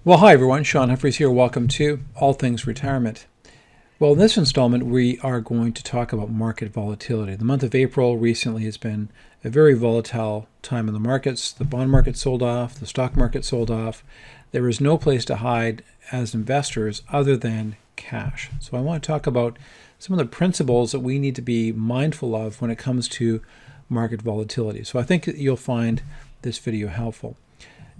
Well, hi everyone, Sean Humphreys here. Welcome to All Things Retirement. Well, in this installment, we are going to talk about market volatility. The month of April recently has been a very volatile time in the markets. The bond market sold off, the stock market sold off. There is no place to hide as investors other than cash. So I want to talk about some of the principles that we need to be mindful of when it comes to market volatility. So I think you'll find this video helpful.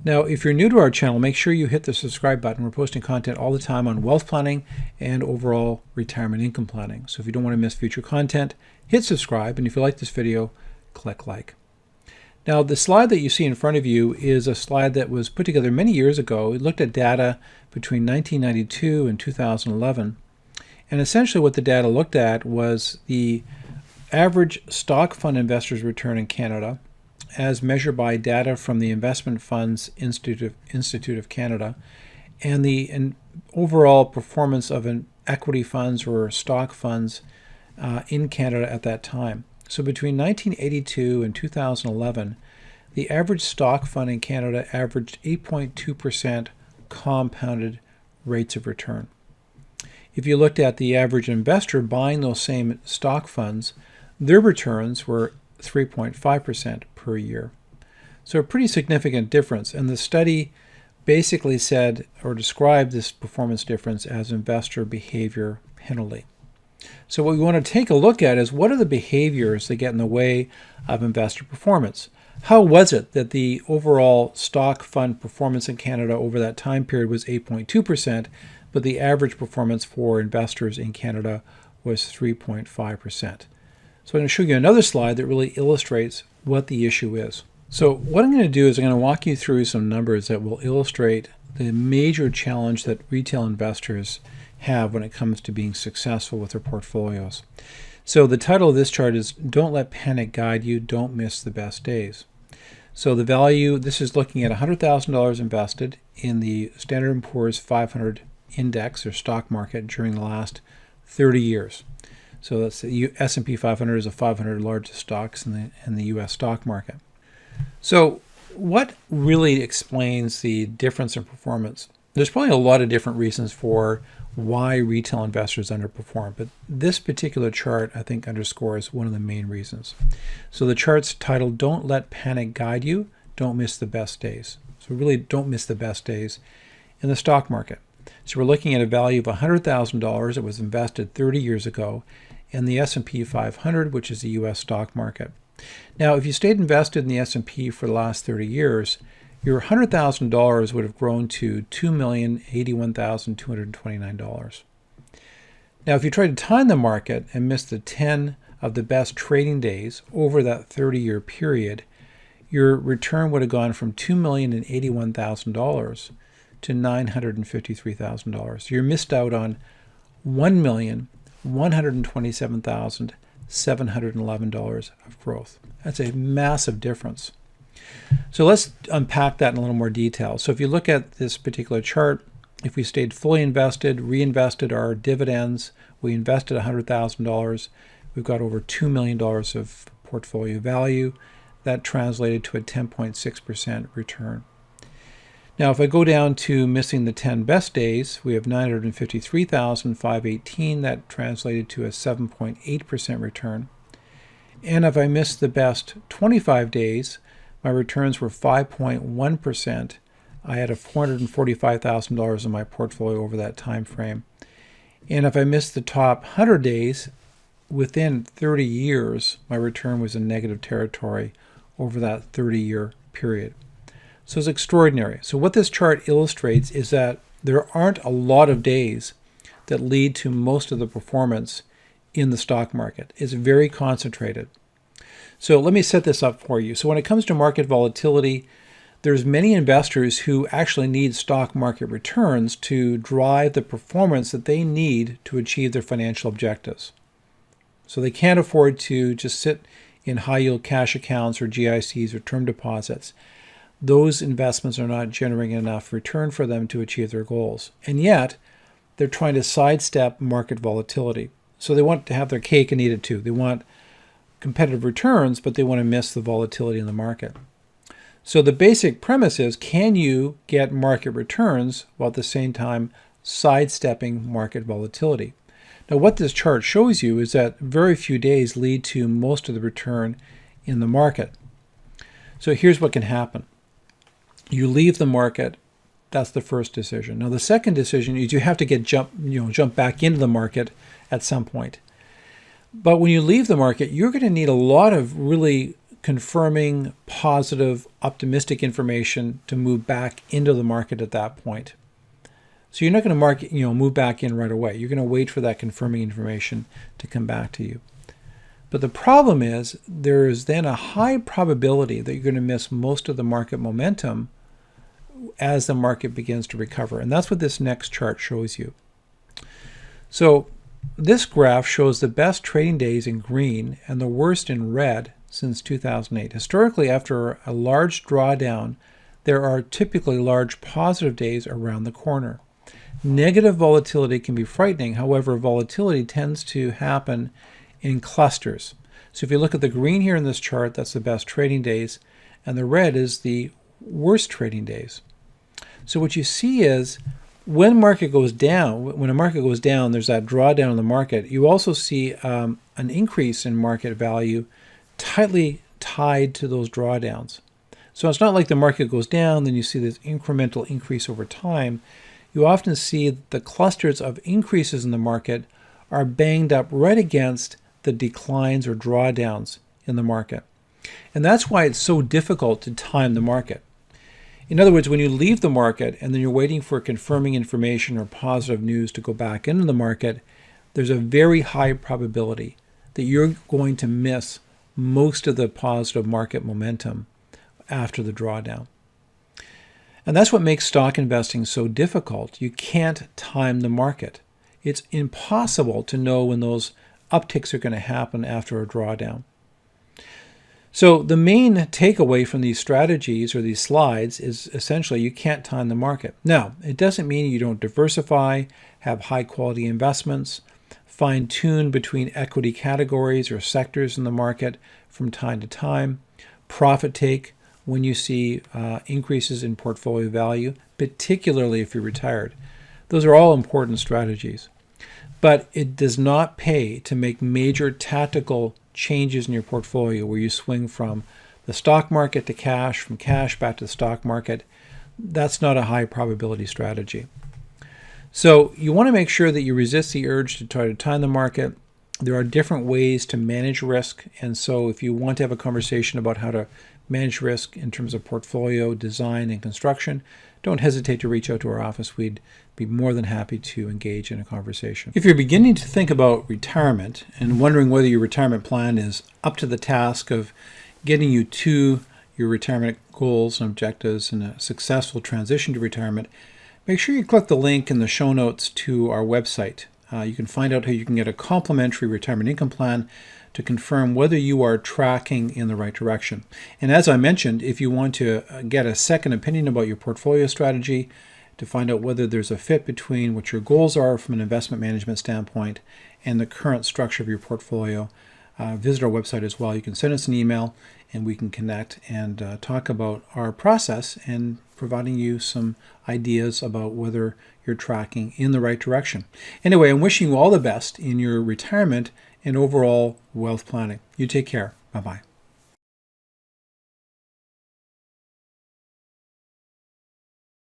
Now, if you're new to our channel, make sure you hit the subscribe button. We're posting content all the time on wealth planning and overall retirement income planning. So if you don't want to miss future content, hit subscribe. And if you like this video, click like. Now, the slide that you see in front of you is a slide that was put together many years ago. It looked at data between 1992 and 2011. And essentially what the data looked at was the average stock fund investors' return in Canada as measured by data from the Investment Funds Institute of Canada, and the overall performance of an equity funds or stock funds in Canada at that time. So between 1982 and 2011, the average stock fund in Canada averaged 8.2% compounded rates of return. If you looked at the average investor buying those same stock funds, their returns were 3.5% per year. So a pretty significant difference. And the study basically said or described this performance difference as investor behavior penalty. So what we want to take a look at is what are the behaviors that get in the way of investor performance? How was it that the overall stock fund performance in Canada over that time period was 8.2%, but the average performance for investors in Canada was 3.5%? So I'm going to show you another slide that really illustrates what the issue is. So what I'm going to do is I'm going to walk you through some numbers that will illustrate the major challenge that retail investors have when it comes to being successful with their portfolios. So the title of this chart is Don't Let Panic Guide You, Don't Miss the Best Days. So the value, this is looking at $100,000 invested in the Standard & Poor's 500 index or stock market during the last 30 years. So that's the S&P 500 is the 500 largest stocks in the U.S. stock market. So what really explains the difference in performance? There's probably a lot of different reasons for why retail investors underperform, but this particular chart I think underscores one of the main reasons. So the chart's titled Don't Let Panic Guide You, Don't Miss the Best Days. So really don't miss the best days in the stock market. So we're looking at a value of $100,000 that was invested 30 years ago in the S&P 500, which is the U.S. stock market. Now, if you stayed invested in the S&P for the last 30 years, your $100,000 would have grown to $2,081,229. Now, if you tried to time the market and missed the 10 of the best trading days over that 30-year period, your return would have gone from $2,081,000 to $953,000. So you're missed out on $1,127,711 of growth. That's a massive difference. So let's unpack that in a little more detail. So if you look at this particular chart, if we stayed fully invested, reinvested our dividends, we invested $100,000, we've got over $2 million of portfolio value. That translated to a 10.6% return. Now, if I go down to missing the 10 best days, we have 953,518. That translated to a 7.8% return. And if I missed the best 25 days, my returns were 5.1%. I had a $445,000 in my portfolio over that time frame. And if I missed the top 100 days, within 30 years, my return was in negative territory over that 30-year period. So it's extraordinary. So what this chart illustrates is that there aren't a lot of days that lead to most of the performance in the stock market. It's very concentrated. So let me set this up for you. So when it comes to market volatility, there's many investors who actually need stock market returns to drive the performance that they need to achieve their financial objectives. So they can't afford to just sit in high-yield cash accounts or GICs or term deposits. Those investments are not generating enough return for them to achieve their goals. And yet, they're trying to sidestep market volatility. So they want to have their cake and eat it too. They want competitive returns, but they want to miss the volatility in the market. So the basic premise is, can you get market returns while at the same time sidestepping market volatility? Now, what this chart shows you is that very few days lead to most of the return in the market. So here's what can happen. You leave the market. That's the first decision. Now, the second decision is you have to jump back into the market at some point. But when you leave the market, you're going to need a lot of really confirming, positive, optimistic information to move back into the market at that point. So you're not going to move back in right away. You're going to wait for that confirming information to come back to you. But the problem is there is then a high probability that you're going to miss most of the market momentum as the market begins to recover. And that's what this next chart shows you. So this graph shows the best trading days in green and the worst in red since 2008. Historically, after a large drawdown, there are typically large positive days around the corner. Negative volatility can be frightening. However, volatility tends to happen in clusters. So if you look at the green here in this chart, that's the best trading days, and the red is the worst trading days. So what you see is when a market goes down, there's that drawdown in the market. You also see an increase in market value tightly tied to those drawdowns. So it's not like the market goes down, then you see this incremental increase over time. You often see the clusters of increases in the market are banged up right against the declines or drawdowns in the market. And that's why it's so difficult to time the market. In other words, when you leave the market and then you're waiting for confirming information or positive news to go back into the market, there's a very high probability that you're going to miss most of the positive market momentum after the drawdown. And that's what makes stock investing so difficult. You can't time the market. It's impossible to know when those upticks are going to happen after a drawdown. So the main takeaway from these strategies or these slides is essentially you can't time the market. Now, it doesn't mean you don't diversify, have high quality investments, fine-tune between equity categories or sectors in the market from time to time, profit take when you see increases in portfolio value, particularly if you're retired. Those are all important strategies. But it does not pay to make major tactical changes in your portfolio where you swing from the stock market to cash, from cash back to the stock market. That's not a high probability strategy. So you want to make sure that you resist the urge to try to time the market. There are different ways to manage risk. And so if you want to have a conversation about how to manage risk in terms of portfolio design and construction, don't hesitate to reach out to our office. We'd be more than happy to engage in a conversation. If you're beginning to think about retirement and wondering whether your retirement plan is up to the task of getting you to your retirement goals and objectives and a successful transition to retirement, make sure you click the link in the show notes to our website. You can find out how you can get a complimentary retirement income plan to confirm whether you are tracking in the right direction. And as I mentioned, if you want to get a second opinion about your portfolio strategy, to find out whether there's a fit between what your goals are from an investment management standpoint and the current structure of your portfolio, visit our website as well. You can send us an email and we can connect and talk about our process and providing you some ideas about whether you're tracking in the right direction. Anyway, I'm wishing you all the best in your retirement and overall wealth planning. You take care. Bye-bye.